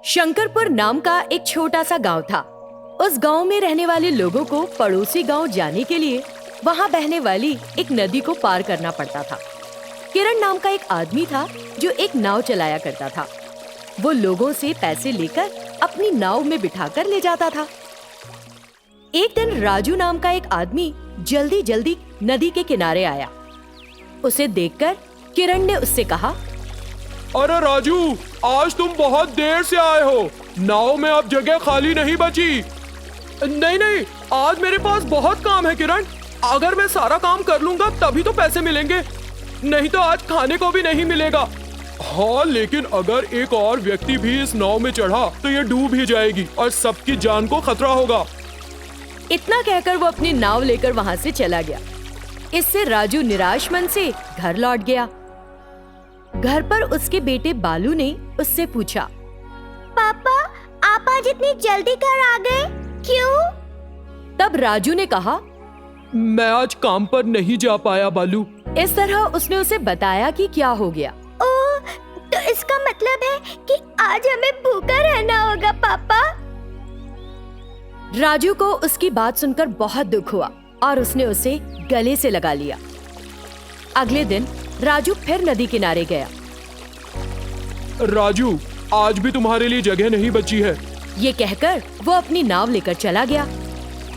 शंकरपुर नाम का एक छोटा सा गांव था। उस गांव में रहने वाले लोगों को पड़ोसी गांव जाने के लिए वहां बहने वाली एक नदी को पार करना पड़ता था। किरण नाम का एक आदमी था जो एक नाव चलाया करता था। वो लोगों से पैसे लेकर अपनी नाव में बिठाकर ले जाता था। एक दिन राजू नाम का एक आदमी जल्दी जल्दी नदी के किनारे आया। उसे देखकर किरण ने उससे कहा, अरे राजू, आज तुम बहुत देर से आए हो। नाव में अब जगह खाली नहीं बची। नहीं, आज मेरे पास बहुत काम है किरण। अगर मैं सारा काम कर लूंगा तभी तो पैसे मिलेंगे, नहीं तो आज खाने को भी नहीं मिलेगा। हाँ, लेकिन अगर एक और व्यक्ति भी इस नाव में चढ़ा तो ये डूब ही जाएगी और सबकी जान को खतरा होगा। इतना कहकर वो अपनी नाव लेकर वहां से चला गया। इससे राजू निराश मन से घर लौट गया। घर पर उसके बेटे बालू ने उससे पूछा, पापा, आप आज इतनी जल्दी घर आ गए, क्यों? तब राजू ने कहा, मैं आज काम पर नहीं जा पाया बालू। इस तरह उसने उसे बताया कि क्या हो गया। ओह, तो इसका मतलब है कि आज हमें भूखा रहना होगा पापा। राजू को उसकी बात सुनकर बहुत दुख हुआ और उसने उसे गले से लगा लिया। अगले दिन राजू फिर नदी किनारे गया। राजू, आज भी तुम्हारे लिए जगह नहीं बची है। ये कहकर वो अपनी नाव लेकर चला गया।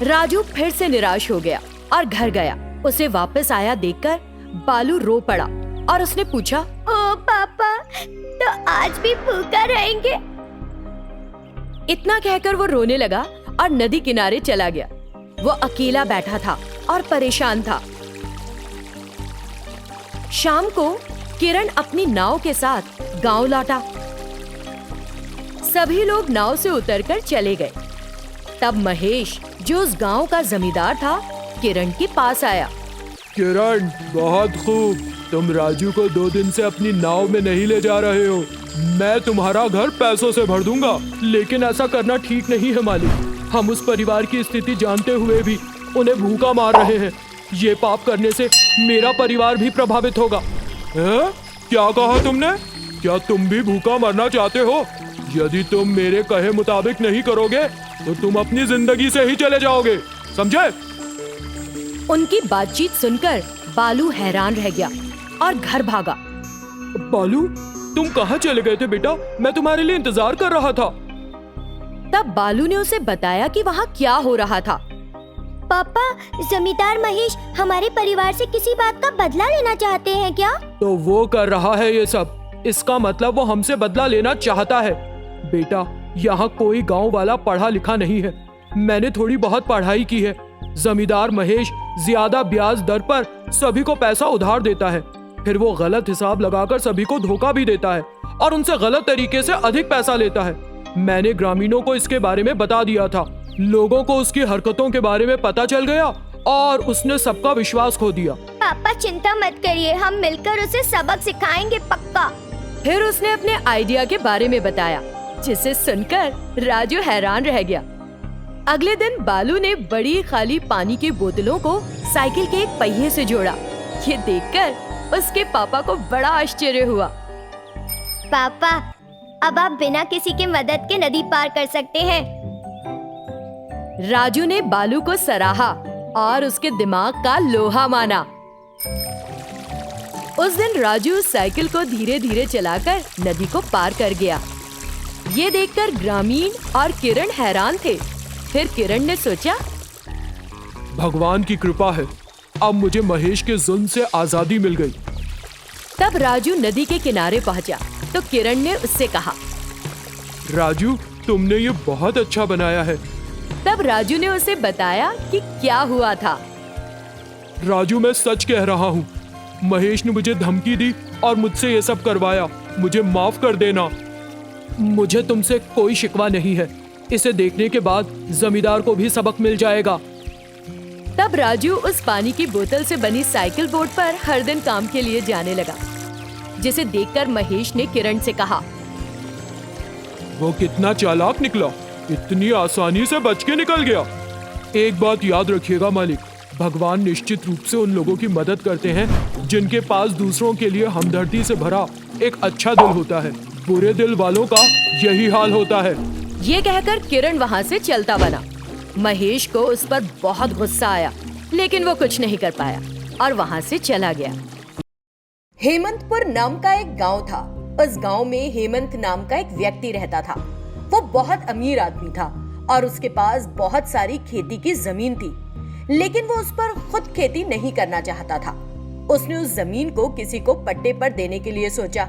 राजू फिर से निराश हो गया और घर गया। उसे वापस आया देखकर बालू रो पड़ा और उसने पूछा, ओ पापा, तो आज भी भूखा रहेंगे? इतना कहकर वो रोने लगा और नदी किनारे चला गया। वो अकेला बैठा था और परेशान था। शाम को किरण अपनी नाव के साथ गांव लौटा। सभी लोग नाव से उतरकर चले गए। तब महेश, जो उस गांव का जमींदार था, किरण के पास आया। किरण, बहुत खूब। तुम राजू को 2 दिन से अपनी नाव में नहीं ले जा रहे हो। मैं तुम्हारा घर पैसों से भर दूंगा, लेकिन ऐसा करना ठीक नहीं है मालिक। हम उस परिवार की स्थिति जानते हुए भी उन्हें भूखा मार रहे हैं। ये पाप करने से मेरा परिवार भी प्रभावित होगा। क्या कहा तुमने? क्या तुम भी भूखा मरना चाहते हो? यदि तुम मेरे कहे मुताबिक नहीं करोगे तो तुम अपनी जिंदगी से ही चले जाओगे, समझे? उनकी बातचीत सुनकर बालू हैरान रह गया और घर भागा। बालू, तुम कहाँ चले गए थे बेटा? मैं तुम्हारे लिए इंतजार कर रहा था। तब बालू ने उसे बताया कि वहाँ क्या हो रहा था। पापा, जमींदार महेश हमारे परिवार से किसी बात का बदला लेना चाहते हैं क्या? तो वो कर रहा है ये सब। इसका मतलब वो हमसे बदला लेना चाहता है। बेटा, यहाँ कोई गांव वाला पढ़ा लिखा नहीं है। मैंने थोड़ी बहुत पढ़ाई की है। जमींदार महेश ज्यादा ब्याज दर पर सभी को पैसा उधार देता है। फिर वो गलत हिसाब लगाकर सभी को धोखा भी देता है और उनसे गलत तरीके से अधिक पैसा लेता है। मैंने ग्रामीणों को इसके बारे में बता दिया था। लोगों को उसकी हरकतों के बारे में पता चल गया और उसने सबका विश्वास खो दिया। पापा, चिंता मत करिए, हम मिलकर उसे सबक सिखाएंगे, पक्का। फिर उसने अपने आइडिया के बारे में बताया, जिसे सुनकर राजू हैरान रह गया। अगले दिन बालू ने बड़ी खाली पानी की बोतलों को साइकिल के एक पहिए से जोड़ा। ये देखकर उसके पापा को बड़ा आश्चर्य हुआ। पापा, अब आप बिना किसी के मदद के नदी पार कर सकते हैं। राजू ने बालू को सराहा और उसके दिमाग का लोहा माना। उस दिन राजू साइकिल को धीरे धीरे चलाकर नदी को पार कर गया। ये देखकर ग्रामीण और किरण हैरान थे। फिर किरण ने सोचा, भगवान की कृपा है, अब मुझे महेश के जुल्म से आजादी मिल गई। तब राजू नदी के किनारे पहुंचा तो किरण ने उससे कहा, राजू, तुमने ये बहुत अच्छा बनाया है। तब राजू ने उसे बताया कि क्या हुआ था। राजू, मैं सच कह रहा हूँ। महेश ने मुझे धमकी दी और मुझसे ये सब करवाया। मुझे माफ कर देना। मुझे तुमसे कोई शिकवा नहीं है। इसे देखने के बाद जमींदार को भी सबक मिल जाएगा। तब राजू उस पानी की बोतल से बनी साइकिल बोर्ड पर हर दिन काम के लिए जाने लगा, जिसे देखकर महेश ने किरण से कहा, वो कितना चालाक निकला, इतनी आसानी से बच के निकल गया। एक बात याद रखिएगा मालिक, भगवान निश्चित रूप से उन लोगों की मदद करते हैं जिनके पास दूसरों के लिए हमदर्दी से भरा एक अच्छा दिल होता है, बुरे दिल वालों का यही हाल होता है। ये कहकर किरण वहाँ से चलता बना। महेश को उस पर बहुत गुस्सा आया, लेकिन वो कुछ नहीं कर पाया और वहाँ से चला गया। हेमंतपुर नाम का एक गांव था। उस गांव में हेमंत नाम का एक व्यक्ति रहता था। वो बहुत अमीर आदमी था और उसके पास बहुत सारी खेती की जमीन थी, लेकिन वो उस पर खुद खेती नहीं करना चाहता था। उसने उस जमीन को किसी को पट्टे पर देने के लिए सोचा,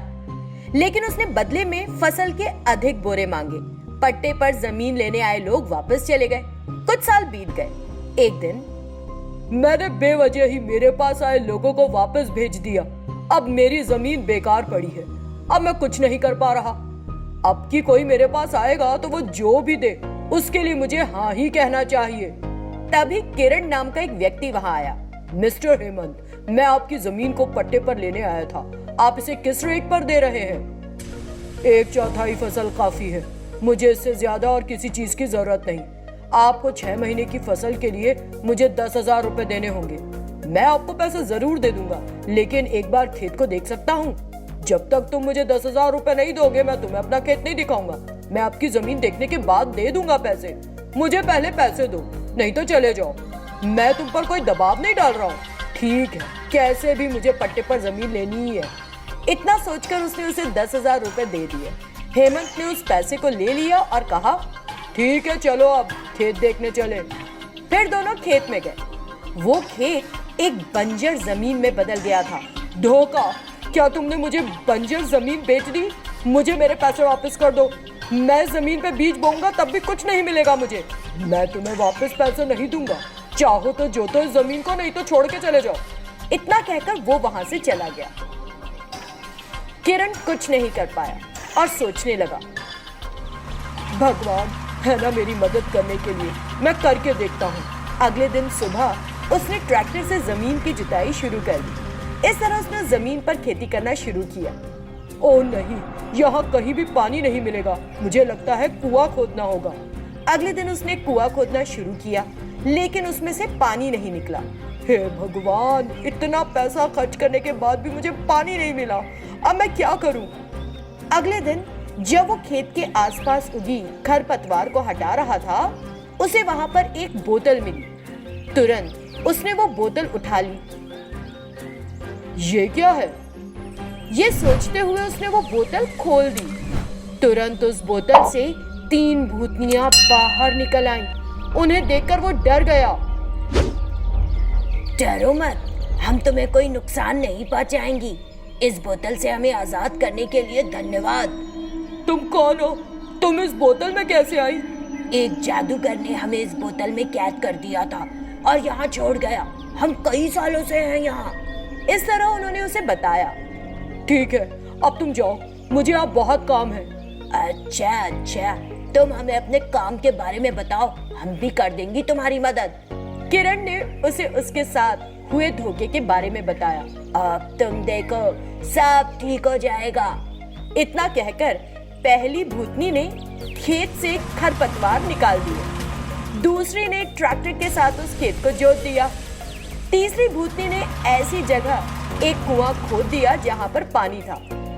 लेकिन उसने बदले में फसल के अधिक बोरे मांगे। पट्टे पर जमीन लेने आए लोग वापस चले गए। कुछ साल बीत गए। एक दिन मैंने बेवजह ही मेरे पास आए लोगों को वापस भेज दिया। अब मेरी जमीन बेकार पड़ी है। अब मैं कुछ नहीं कर पा रहा। अब की कोई मेरे पास आएगा तो वो जो भी दे उसके लिए मुझे हाँ ही कहना चाहिए। तभी किरण नाम का एक व्यक्ति वहाँ आया। मिस्टर हेमंत, मैं आपकी जमीन को पट्टे पर लेने आया था। आप इसे किस रेट पर दे रहे हैं? 1/4 फसल काफी है। मुझे इससे ज्यादा और किसी चीज की जरूरत नहीं। आपको 6 महीने की फसल के लिए मुझे 10,000 रुपए देने होंगे। मैं आपको पैसे जरूर दे दूंगा, लेकिन एक बार खेत को देख सकता हूँ। जब तक तुम मुझे 10,000 रुपए नहीं दोगे, मैं तुम्हें अपना खेत नहीं दिखाऊंगा। मैं आपकी जमीन देखने के बाद दे दूंगा पैसे। मुझे पहले पैसे दो, नहीं तो चले जाओ। मैं तुम पर कोई दबाव नहीं डाल रहा हूँ। ठीक है, कैसे भी मुझे पट्टे पर जमीन लेनी ही है। इतना सोचकर उसने उसे 10,000 रुपए दे दिए। हेमंत ने उस पैसे को ले लिया और कहा, ठीक है, चलो अब खेत देखने चले। फिर दोनों खेत में गए। वो खेत एक बंजर जमीन में बदल गया था। धोखा! क्या तुमने मुझे बंजर जमीन बेच दी? मुझे मेरे पैसे वापस कर दो। मैं जमीन पे बीज बोऊंगा तब भी कुछ नहीं मिलेगा मुझे। मैं तुम्हें वापस पैसे नहीं दूंगा। चाहो तो जोतो इस जमीन को, नहीं तो छोड़ के चले जाओ। इतना कहकर वो वहां से चला गया। किरण कुछ नहीं कर पाया और सोचने लगा, भगवान है ना मेरी मदद करने के लिए, मैं करके देखता हूँ। अगले दिन सुबह उसने ट्रैक्टर से जमीन की जुताई शुरू कर दी। इस तरह उसने जमीन पर खेती करना शुरू किया। ओह नहीं, यहाँ कहीं भी पानी नहीं मिलेगा। मुझे लगता है कुआं खोदना होगा। अगले दिन उसने कुआं खोदना शुरू किया, लेकिन उसमें से पानी नहीं निकला। हे भगवान, इतना पैसा खर्च करने के बाद भी मुझे पानी नहीं मिला। अब मैं क्या करूं? अगले दिन जब वो खेत के आसपास उगी खरपतवार को हटा रहा था, उसे वहां पर एक बोतल मिली। तुरंत उसने वो बोतल उठा ली। ये क्या है? ये सोचते हुए उसने वो बोतल खोल दी। तुरंत उस बोतल से 3 भूतनियां बाहर निकल आईं। उन्हें देखकर वो डर गया। डरो मत, हम तुम्हें कोई नुकसान नहीं पहुंचाएंगी। इस बोतल से हमें आजाद करने के लिए धन्यवाद। तुम कौन हो? तुम इस बोतल में कैसे आई? एक जादूगर ने हमें इस बोतल में कैद कर दिया था और यहाँ छोड़ गया। हम कई सालों से हैं यहाँ। इस तरह उन्होंने उसे बताया। ठीक है, अब तुम जाओ, मुझे अब बहुत काम है। अच्छा, तुम हमें अपने काम के बारे में बताओ, हम भी कर देंगी तुम्हारी मदद। किरण ने उसे उसके साथ हुए धोखे के बारे में बताया। अब तुम देखो, सब ठीक हो जाएगा। इतना कहकर पहली भूतनी ने खेत से खरपतवार निकाल दिए। दूसरी ने ट्रैक्टर के साथ उस खेत को जोत दिया। तीसरी भूतनी ने ऐसी जगह एक कुआं खोद दिया जहां पर पानी था।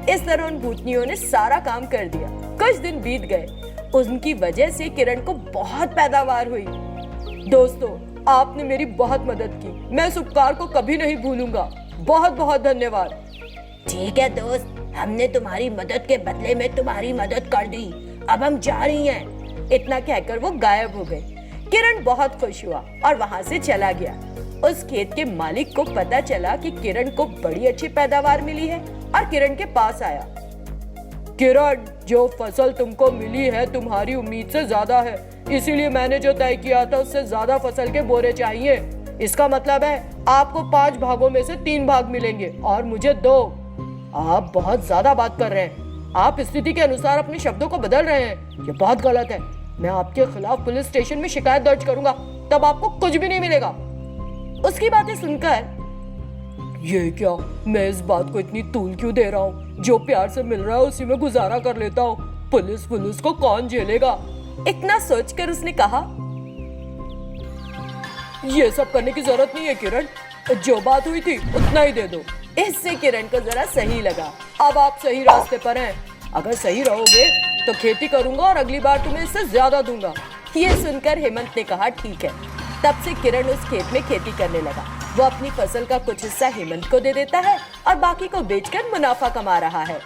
इस तरह उन भूतनियों ने सारा काम कर दिया। कुछ दिन बीत गए। उनकी वजह से किरण को बहुत पैदावार हुई। दोस्तों, आपने मेरी बहुत मदद की। मैं इस उपकार को कभी नहीं भूलूंगा। बहुत बहुत धन्यवाद। ठीक है दोस्त, हमने तुम्हारी मदद के बदले में तुम्हारी मदद कर दी। अब हम जा रही हैं। इतना कहकर वो गायब हो गए। किरण बहुत खुश हुआ और वहां से चला गया। उस खेत के मालिक को पता चला कि किरण को बड़ी अच्छी पैदावार मिली है और किरण के पास आया। किरण, जो फसल तुमको मिली है तुम्हारी उम्मीद से ज्यादा है, इसीलिए मैंने जो तय किया था उससे ज्यादा फसल के बोरे चाहिए। इसका मतलब है आपको 5 भागों में से 3 भाग मिलेंगे और मुझे 2। आप बहुत ज्यादा बात कर रहे हैं। आप स्थिति के अनुसार अपने शब्दों को बदल रहे हैं। ये बहुत गलत है। मैं आपके खिलाफ पुलिस स्टेशन में शिकायत दर्ज करूंगा, तब आपको कुछ भी नहीं मिलेगा। उसकी बातें सुनकर, ये क्या, मैं इस बात को इतनी तूल क्यों दे रहा हूँ? जो प्यार से मिल रहा है उसी में गुजारा कर लेता हूँ। पुलिस को कौन झेलेगा? इतना सोचकर उसने कहा, ये सब करने की जरूरत नहीं है किरण। जो बात हुई थी उतना ही दे दो। इससे किरण को जरा सही लगा। अब आप सही रास्ते पर हैं। अगर सही रहोगे तो खेती करूंगा और अगली बार तुम्हें इससे ज्यादा दूंगा। ये सुनकर हेमंत ने कहा ठीक है। तब से किरण उस खेत में खेती करने लगा। वो अपनी फसल का कुछ हिस्सा हेमंत को दे देता है और बाकी को बेचकर मुनाफा कमा रहा है।